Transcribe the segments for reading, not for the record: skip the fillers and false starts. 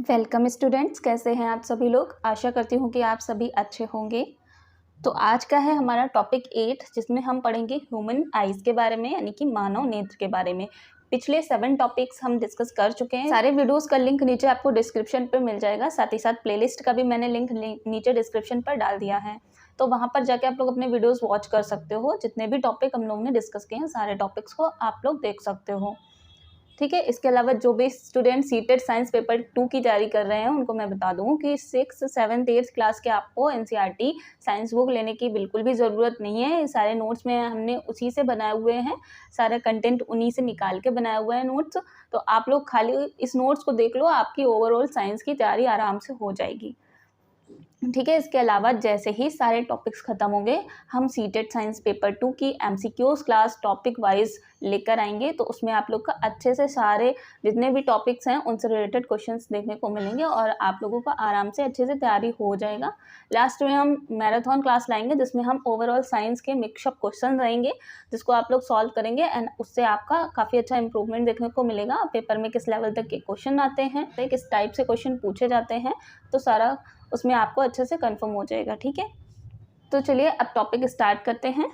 Welcome students, कैसे हैं आप सभी लोग। आशा करती हूँ कि आप सभी अच्छे होंगे। तो आज का है हमारा टॉपिक 8, जिसमें हम पढ़ेंगे ह्यूमन आइज़ के बारे में, यानी कि मानव नेत्र के बारे में। पिछले 7 टॉपिक्स हम डिस्कस कर चुके हैं। सारे वीडियोस का लिंक नीचे आपको डिस्क्रिप्शन पर मिल जाएगा। साथ ही साथ प्लेलिस्ट का भी मैंने लिंक नीचे डिस्क्रिप्शन पर डाल दिया है, तो वहाँ पर जाके आप लोग अपने वीडियोज़ वॉच कर सकते हो। जितने भी टॉपिक हम लोगों ने डिस्कस किए हैं, सारे टॉपिक्स को आप लोग देख सकते हो। ठीक है। इसके अलावा जो भी स्टूडेंट सीटेड साइंस पेपर 2 की तैयारी कर रहे हैं, उनको मैं बता दूं कि 6th, 7th, 8th क्लास के आपको एनसीईआरटी साइंस बुक लेने की बिल्कुल भी ज़रूरत नहीं है। सारे नोट्स में हमने उसी से बनाए हुए हैं, सारा कंटेंट उन्हीं से निकाल के बनाया हुआ है नोट्स। तो आप लोग खाली इस नोट्स को देख लो, आपकी ओवरऑल साइंस की तैयारी आराम से हो जाएगी। ठीक है। इसके अलावा जैसे ही सारे टॉपिक्स खत्म होंगे, हम सीटेड साइंस पेपर 2 की एमसीक्यूज क्लास टॉपिक वाइज लेकर आएंगे। तो उसमें आप लोग का अच्छे से सारे जितने भी टॉपिक्स हैं उनसे रिलेटेड क्वेश्चंस देखने को मिलेंगे और आप लोगों का आराम से अच्छे से तैयारी हो जाएगा। लास्ट में हम मैराथन क्लास लाएंगे, जिसमें हम ओवरऑल साइंस के मिक्सअप क्वेश्चन रहेंगे, जिसको आप लोग सॉल्व करेंगे एंड उससे आपका काफ़ी अच्छा इंप्रूवमेंट देखने को मिलेगा। पेपर में किस लेवल तक के क्वेश्चन आते हैं, किस टाइप से क्वेश्चन पूछे जाते हैं, तो सारा उसमें आपको अच्छे से कंफर्म हो जाएगा। ठीक है। तो चलिए अब टॉपिक स्टार्ट करते हैं।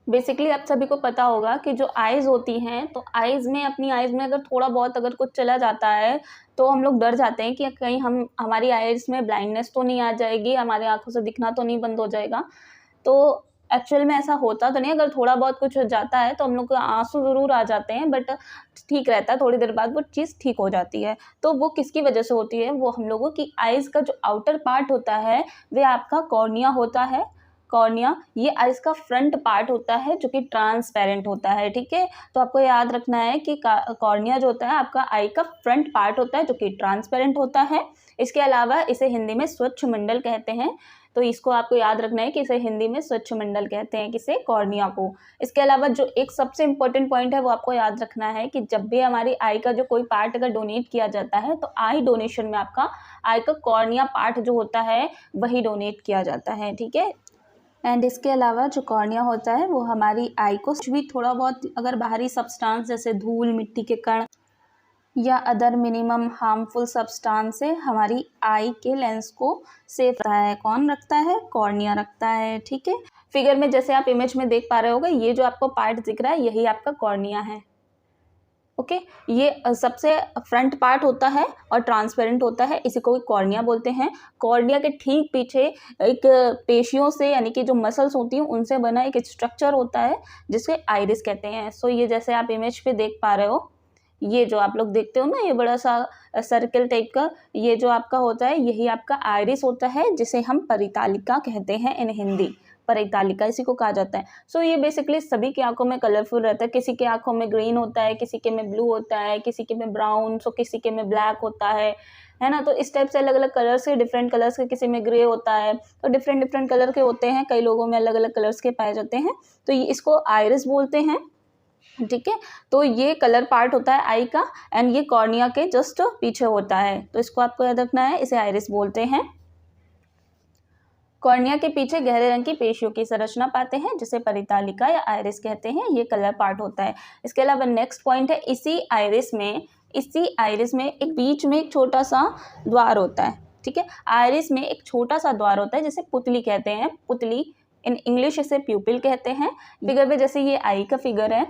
बेसिकली आप सभी को पता होगा कि जो आइज़ होती हैं, तो अपनी आइज़ में अगर थोड़ा बहुत अगर कुछ चला जाता है, तो हम लोग डर जाते हैं कि कहीं हमारी आइज़ में ब्लाइंडनेस तो नहीं आ जाएगी, हमारी आंखों से दिखना तो नहीं बंद हो जाएगा। तो एक्चुअल में ऐसा होता तो नहीं। अगर थोड़ा बहुत कुछ हो जाता है तो हम लोग को आंसू ज़रूर आ जाते हैं, बट ठीक रहता है, थोड़ी देर बाद वो चीज़ ठीक हो जाती है। तो वो किसकी वजह से होती है? वो हम लोगों की आइज़ का जो आउटर पार्ट होता है, वे आपका कॉर्निया होता है। कॉर्निया ये आइज़ का फ्रंट पार्ट होता है, जो कि ट्रांसपेरेंट होता है। ठीक है। तो आपको याद रखना है कि कॉर्निया जो होता है आपका आई का फ्रंट पार्ट होता है, जो कि ट्रांसपेरेंट होता है। इसके अलावा इसे हिंदी में स्वच्छ मंडल कहते हैं। तो इसको आपको याद रखना है कि इसे हिंदी में स्वच्छ मंडल कहते हैं, किसे? कॉर्निया को। इसके अलावा जो एक सबसे इम्पोर्टेंट पॉइंट है, वो आपको याद रखना है कि जब भी हमारी आई का जो कोई पार्ट अगर डोनेट किया जाता है, तो आई डोनेशन में आपका आई का कॉर्निया पार्ट जो होता है वही डोनेट किया जाता है। ठीक है। एंड इसके अलावा जो कॉर्निया होता है, वो हमारी आई को कुछ भी थोड़ा बहुत अगर बाहरी सब्सटेंस जैसे धूल, मिट्टी के कण या अदर मिनिमम हार्मफुल सब्सटेंस से हमारी आई के लेंस को सेफ रखता है। कौन रखता है? कॉर्निया रखता है। ठीक है। फिगर में जैसे आप इमेज में देख पा रहे होगे, ये जो आपको पार्ट दिख रहा है, यही आपका कॉर्निया है। ओके। ये सबसे फ्रंट पार्ट होता है और ट्रांसपेरेंट होता है, इसी को कॉर्निया बोलते हैं। कॉर्निया के ठीक पीछे एक पेशियों से, यानी कि जो मसल्स होती हैं, उनसे बना एक स्ट्रक्चर होता है, जिसे आइरिस कहते हैं। सो ये जैसे आप इमेज पे देख पा रहे हो, ये जो आप लोग देखते हो ना, ये बड़ा सा सर्कल टाइप का, ये जो आपका होता है, यही आपका आइरिस होता है, जिसे हम परितालिका कहते हैं इन हिंदी। परितालिका इसी को कहा जाता है। सो ये बेसिकली सभी की आंखों में कलरफुल रहता है। किसी की आंखों में ग्रीन होता है, किसी के में ब्लू होता है, किसी के में ब्राउन, सो किसी के में ब्लैक होता है ना। तो इस टाइप से अलग अलग कलर्स के, डिफरेंट कलर्स के, किसी में ग्रे होता है, तो डिफरेंट कलर के होते हैं। कई लोगों में अलग अलग कलर्स के पाए जाते हैं, तो ये इसको आइरिस बोलते हैं। ठीक है। तो ये कलर पार्ट होता है आई का, एंड ये कॉर्निया के जस्ट पीछे होता है, तो इसको आपको याद रखना है, इसे आइरिस बोलते हैं। कॉर्निया के पीछे गहरे रंग की पेशियों की संरचना पाते हैं, जिसे परितालिका या आइरिस कहते हैं। ये कलर पार्ट होता है। इसके अलावा नेक्स्ट पॉइंट है, इसी आइरिस में एक बीच में एक छोटा सा द्वार होता है। ठीक है। आइरिस में एक छोटा सा द्वार होता है, जिसे पुतली कहते हैं। पुतली, इन इंग्लिश इसे प्यूपिल कहते हैं। फिगर में जैसे ये आई का फिगर है,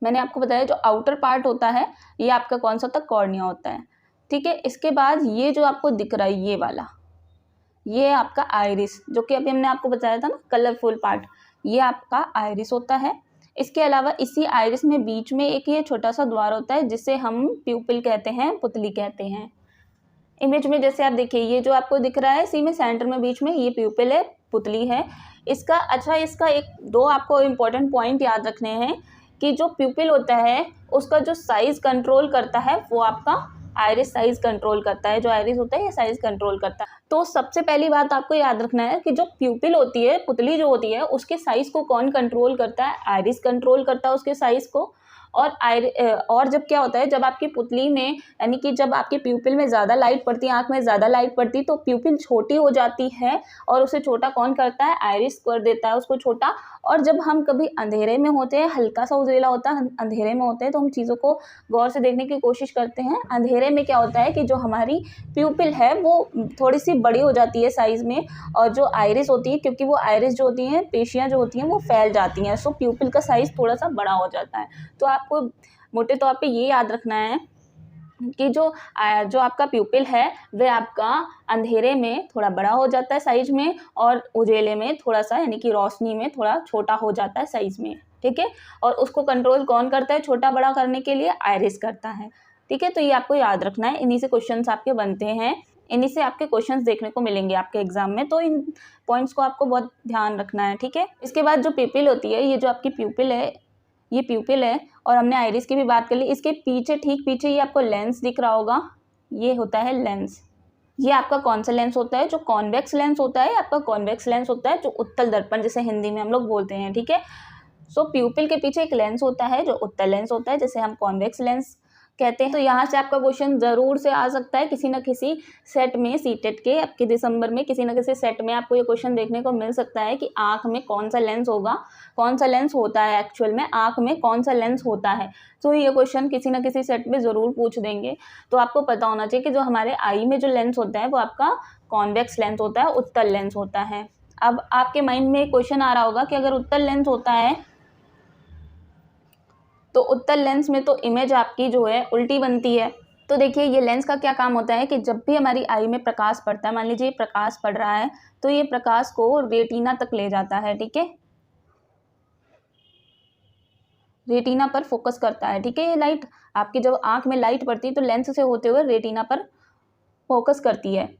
मैंने आपको बताया जो आउटर पार्ट होता है, ये आपका कौन सा होता है? कॉर्निया होता है। ठीक है। इसके बाद ये जो आपको दिख रहा है, ये वाला, ये आपका आइरिस, जो कि अभी हमने आपको बताया था ना, कलरफुल पार्ट, ये आपका आइरिस होता है। इसके अलावा इसी आइरिस में बीच में एक ये छोटा सा द्वार होता है, जिसे हम प्यूपिल कहते हैं, पुतली कहते हैं। इमेज में जैसे आप देखिए, ये जो आपको दिख रहा है, इसी में सेंटर में बीच में ये प्यूपिल है, पुतली है। इसका एक दो आपको इम्पोर्टेंट पॉइंट याद रखने हैं कि जो प्यूपिल होता है, उसका जो साइज कंट्रोल करता है, वो आपका आइरिस साइज कंट्रोल करता है। जो आइरिस होता है, ये साइज कंट्रोल करता है। तो सबसे पहली बात आपको याद रखना है कि जो प्यूपिल होती है, पुतली जो होती है, उसके साइज को कौन कंट्रोल करता है? आइरिस कंट्रोल करता है उसके साइज को। और जब क्या होता है, जब आपकी पुतली में यानी कि जब आपके प्यूपिल में ज़्यादा लाइट पड़ती है, आँख में ज़्यादा लाइट पड़ती तो प्यूपिल छोटी हो जाती है और उसे छोटा कौन करता है, आइरिस कर देता है उसको छोटा। और जब हम कभी अंधेरे में होते हैं, हल्का सा उजला होता है, अंधेरे में होते हैं तो हम चीज़ों को गौर से देखने की कोशिश करते हैं। अंधेरे में क्या होता है कि जो हमारी प्यूपिल है वो थोड़ी सी बड़ी हो जाती है साइज़ में, और जो आइरिस होती है, क्योंकि वो आइरिस जो होती हैं, पेशियाँ जो होती हैं वो फैल जाती हैं, सो प्यूपिल का साइज़ थोड़ा सा बड़ा हो जाता है। तो आपको मोटे तौर पे ये याद रखना है कि जो आपका प्यूपिल है वह आपका अंधेरे में थोड़ा बड़ा हो जाता है साइज में, और उजेले में थोड़ा सा यानी कि रोशनी में थोड़ा छोटा हो जाता है साइज में, ठीक है। और उसको कंट्रोल कौन करता है छोटा बड़ा करने के लिए, आइरिस करता है, ठीक है। तो ये आपको याद रखना है, इन्हीं से क्वेश्चंस आपके बनते हैं, इन्हीं से आपके क्वेश्चंस देखने को मिलेंगे आपके एग्जाम में, तो इन पॉइंट्स को आपको बहुत ध्यान रखना है, ठीक है। इसके बाद जो प्यूपिल होती है, ये जो आपकी प्यूपिल है, ये प्यूपिल है, और हमने आइरिस की भी बात कर ली। इसके पीछे, ठीक पीछे ये आपको लेंस दिख रहा होगा, ये होता है लेंस। ये आपका कौन सा लेंस होता है, जो कॉन्वेक्स लेंस होता है, आपका कॉन्वेक्स लेंस होता है, जो उत्तल दर्पण जैसे हिंदी में हम लोग बोलते हैं, ठीक है। सो प्यूपिल के पीछे एक लेंस होता है जो उत्तल लेंस होता है, जैसे हम कॉन्वेक्स लेंस कहते हैं। तो यहाँ से आपका क्वेश्चन ज़रूर से आ सकता है किसी न किसी सेट में, सीटेट के आपके दिसंबर में किसी न किसी सेट में आपको ये क्वेश्चन देखने को मिल सकता है कि आँख में कौन सा लेंस होगा, कौन सा लेंस होता है, एक्चुअल में आँख में कौन सा लेंस होता है। तो ये क्वेश्चन किसी न किसी सेट में ज़रूर पूछ देंगे। तो आपको पता होना चाहिए कि जो हमारे आई में जो लेंस होता है वो आपका कॉन्वेक्स लेंस होता है, उत्तल लेंस होता है। अब आपके माइंड में एक क्वेश्चन आ रहा होगा कि अगर उत्तल लेंस होता है तो उत्तल लेंस में तो इमेज आपकी जो है उल्टी बनती है। तो देखिए, ये लेंस का क्या काम होता है कि जब भी हमारी आई में प्रकाश पड़ता है, मान लीजिए प्रकाश पड़ रहा है, तो ये प्रकाश को रेटिना तक ले जाता है, ठीक है, रेटिना पर फोकस करता है, ठीक है। ये लाइट आपकी जब आंख में लाइट पड़ती है तो लेंस से होते हुए रेटिना पर फोकस करती है।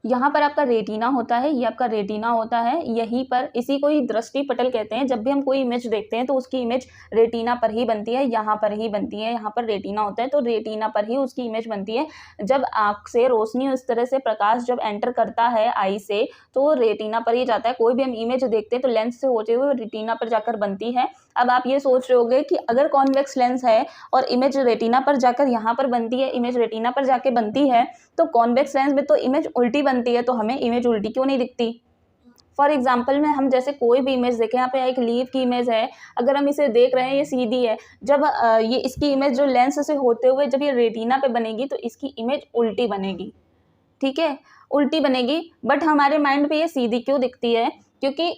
यहाँ पर आपका रेटिना होता है, ये आपका रेटिना होता है, यहीं पर, इसी को ही दृष्टि पटल कहते हैं। जब भी हम कोई इमेज देखते हैं तो उसकी इमेज रेटिना पर ही बनती है, यहाँ पर ही बनती है, यहाँ पर रेटिना होता है तो रेटिना पर ही उसकी इमेज बनती है। जब आँख से रोशनी उस तरह से प्रकाश जब एंटर करता है आई से तो रेटिना पर ही जाता है। कोई भी हम इमेज देखते हैं तो लेंस से होते हुए रेटिना पर जाकर बनती है। अब आप ये सोच रहे होंगे कि अगर कॉन्वेक्स लेंस है और इमेज रेटिना पर जाकर यहाँ पर बनती है, इमेज रेटिना पर जाके बनती है, तो कॉन्वेक्स लेंस में तो इमेज उल्टी बनती है, तो हमें इमेज उल्टी क्यों नहीं दिखती। फॉर एग्जाम्पल में हम जैसे कोई भी इमेज देखें, यहाँ पे एक लीफ की इमेज है, अगर हम इसे देख रहे हैं ये सीधी है, जब ये इसकी इमेज जो लेंस से होते हुए जब ये रेटिना पे बनेगी तो इसकी इमेज उल्टी बनेगी, ठीक है, उल्टी बनेगी। बट हमारे माइंड पे ये सीधी क्यों दिखती है, क्योंकि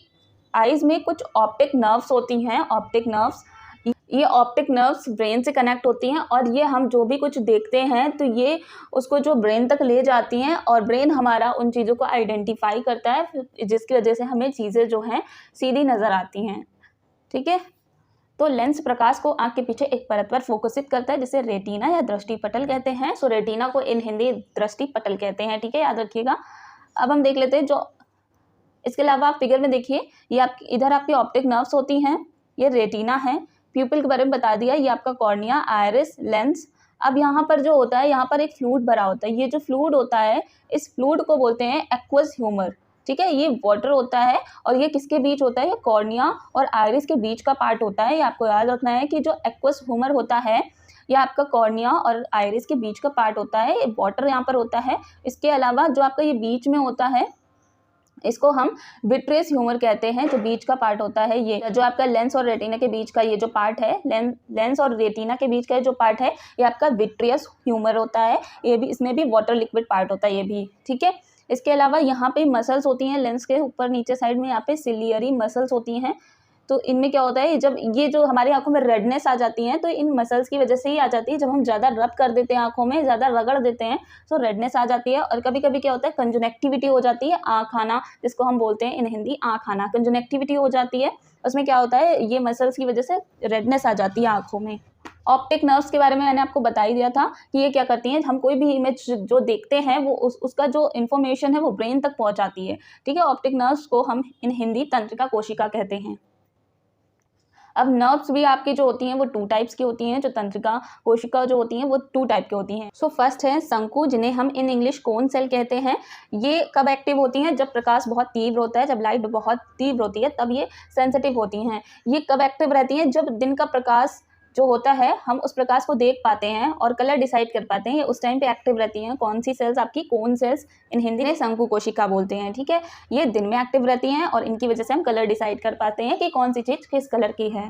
आइज में कुछ ऑप्टिक नर्व्स होती हैं, ऑप्टिक नर्व्स, ये ऑप्टिक नर्व्स ब्रेन से कनेक्ट होती हैं और ये हम जो भी कुछ देखते हैं तो ये उसको जो ब्रेन तक ले जाती हैं और ब्रेन हमारा उन चीज़ों को आइडेंटिफाई करता है, जिसकी वजह से हमें चीज़ें जो हैं सीधी नज़र आती हैं, ठीक है। तो लेंस प्रकाश को आंख के पीछे एक परत पर फोकसित करता है जिसे रेटिना या दृष्टि पटल कहते हैं। सो रेटिना को इन हिंदी दृष्टि पटल कहते हैं, ठीक है, याद रखिएगा। अब हम देख लेते हैं जो इसके अलावा आप फिगर में देखिए, ये आप इधर आपकी ऑप्टिक नर्व्स होती हैं, ये रेटिना है, प्यूपिल के बारे में बता दिया, ये आपका कॉर्निया, आइरिस, लेंस। अब यहाँ पर जो होता है, यहाँ पर एक फ्लूइड भरा होता है, ये जो फ्लूइड होता है इस फ्लूइड को बोलते हैं एक्वस ह्यूमर, ठीक है। ये वाटर होता है और ये किसके बीच होता है, ये कॉर्निया और आइरिस के बीच का पार्ट होता है। ये आपको याद रखना है कि जो एक्वस ह्यूमर होता है ये आपका कॉर्निया और आइरिस के बीच का पार्ट होता है, ये वाटर यहाँ पर होता है। इसके अलावा जो आपका ये बीच में होता है इसको हम विट्रियस ह्यूमर कहते हैं, जो बीच का पार्ट होता है। ये जो आपका लेंस और रेटिना के बीच का ये जो पार्ट है, लेंस और रेटिना के बीच का जो पार्ट है ये आपका विट्रियस ह्यूमर होता है। ये भी, इसमें भी वाटर लिक्विड पार्ट होता है ये भी, ठीक है। इसके अलावा यहाँ पे मसल्स होती हैं, लेंस के ऊपर नीचे साइड में यहाँ पे सिलियरी मसल्स होती हैं। तो इनमें क्या होता है, जब ये जो हमारी आंखों में रेडनेस आ जाती है तो इन मसल्स की वजह से ही आ जाती है। जब हम ज़्यादा रब कर देते हैं, आंखों में ज़्यादा रगड़ देते हैं तो रेडनेस आ जाती है। और कभी कभी क्या होता है, कंजुनेक्टिविटी हो जाती है, आँख आना, जिसको हम बोलते हैं इन हिंदी आँख आना, कंजुनेक्टिविटी हो जाती है। उसमें क्या होता है, ये मसल्स की वजह से रेडनेस आ जाती है आँखों में। ऑप्टिक नर्व्स के बारे में मैंने आपको बता ही दिया था कि ये क्या करती हैं, हम कोई भी इमेज जो देखते हैं वो उसका जो इन्फॉर्मेशन है वो ब्रेन तक पहुंचाती है, ठीक है। ऑप्टिक नर्व्स को हम इन हिंदी तंत्रिका कोशिका कहते हैं। अब नर्व्स भी आपकी जो होती हैं वो 2 टाइप्स की होती हैं, जो तंत्रिका कोशिका जो होती हैं वो 2 टाइप की होती हैं। सो फर्स्ट है शंकु, जिन्हें हम इन इंग्लिश कोन सेल कहते हैं। ये कब एक्टिव होती हैं, जब प्रकाश बहुत तीव्र होता है, जब लाइट बहुत तीव्र होती है तब ये सेंसिटिव होती हैं। ये कब एक्टिव रहती हैं, जब दिन का प्रकाश जो होता है हम उस प्रकाश को देख पाते हैं और कलर डिसाइड कर पाते हैं, ये उस टाइम पे एक्टिव रहती हैं। कौन सी सेल्स आपकी, कोन सेल्स, इन हिंदी में शंकु कोशिका बोलते हैं, ठीक है। ये दिन में एक्टिव रहती हैं और इनकी वजह से हम कलर डिसाइड कर पाते हैं कि कौन सी चीज़ किस कलर की है।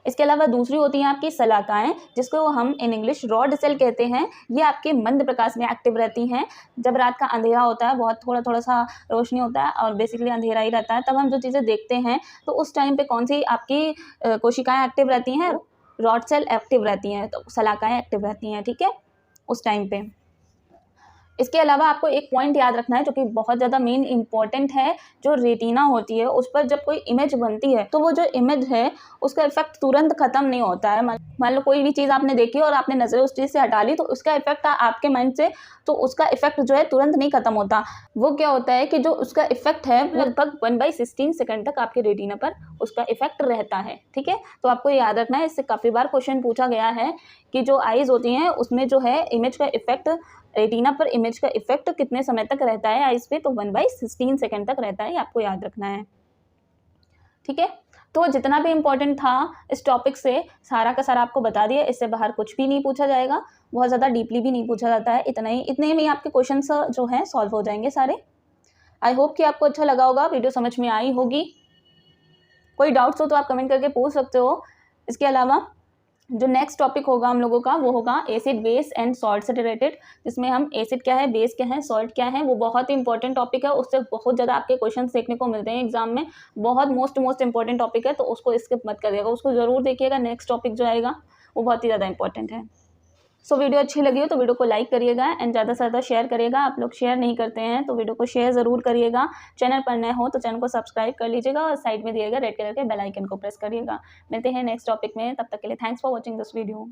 इसके अलावा दूसरी होती हैं आपकी शलाकाएं, जिसको हम इन इंग्लिश रॉड सेल कहते हैं। ये आपके मंद प्रकाश में एक्टिव रहती हैं। जब रात का अंधेरा होता है, बहुत थोड़ा सा रोशनी होता है और बेसिकली अंधेरा ही रहता है, तब हम जो चीज़ें देखते हैं तो उस टाइम पे कौन सी आपकी कोशिकाएं एक्टिव रहती हैं, रॉड सेल एक्टिव रहती हैं, तो शलाकाएं एक्टिव रहती हैं, ठीक है, उस टाइम पे। इसके अलावा आपको एक पॉइंट याद रखना है जो कि बहुत ज़्यादा मेन इंपॉर्टेंट है, जो रेटिना होती है उस पर जब कोई इमेज बनती है तो वो जो इमेज है उसका इफेक्ट तुरंत खत्म नहीं होता है। मान लो कोई भी चीज़ आपने देखी और आपने नज़र उस चीज़ से हटा ली तो उसका इफेक्ट आपके माइंड से, तो उसका इफेक्ट जो है तुरंत नहीं खत्म होता। वो क्या होता है कि जो उसका इफेक्ट है लगभग 1/16 सेकंड तक आपके रेटिना पर उसका इफेक्ट रहता है, ठीक है। तो आपको ये याद रखना है, इससे काफ़ी बार क्वेश्चन पूछा गया है कि जो आईज होती हैं उसमें जो है इमेज का इफेक्ट, रेटिना पर इमेज का इफेक्ट कितने समय तक रहता है आइस पे, तो 1/16 सेकंड तक रहता है, आपको याद रखना है, ठीक है। तो जितना भी इम्पोर्टेंट था इस टॉपिक से सारा का सारा आपको बता दिया, इससे बाहर कुछ भी नहीं पूछा जाएगा, बहुत ज़्यादा डीपली भी नहीं पूछा जाता है, इतने में आपके क्वेश्चन जो हैं सॉल्व हो जाएंगे सारे। आई होप कि आपको अच्छा लगा होगा, वीडियो समझ में आई होगी। कोई डाउट्स हो तो आप कमेंट करके पूछ सकते हो। इसके अलावा जो नेक्स्ट टॉपिक होगा हम लोगों का वो होगा एसिड, बेस एंड सॉल्ट से रिलेटेड, जिसमें हम एसिड क्या है, बेस क्या है, सॉल्ट क्या है, वो बहुत ही इंपॉर्टेंट टॉपिक है। उससे बहुत ज़्यादा आपके क्वेश्चंस देखने को मिलते हैं एग्जाम में, बहुत मोस्ट इंपॉर्टेंट टॉपिक है, तो उसको स्किप मत करिएगा, उसको ज़रूर देखिएगा। नेक्स्ट टॉपिक जो आएगा वो बहुत ही ज़्यादा इंपॉर्टेंट है। सो वीडियो अच्छी लगी हो तो वीडियो को लाइक करिएगा एंड ज़्यादा से ज़्यादा शेयर करिएगा। आप लोग शेयर नहीं करते हैं तो वीडियो को शेयर ज़रूर करिएगा। चैनल पर नए हो तो चैनल को सब्सक्राइब कर लीजिएगा और साइड में दिए गए रेड कलर के बेल आइकन को प्रेस करिएगा। मिलते हैं नेक्स्ट टॉपिक में, तब तक के लिए thanks for watching this video.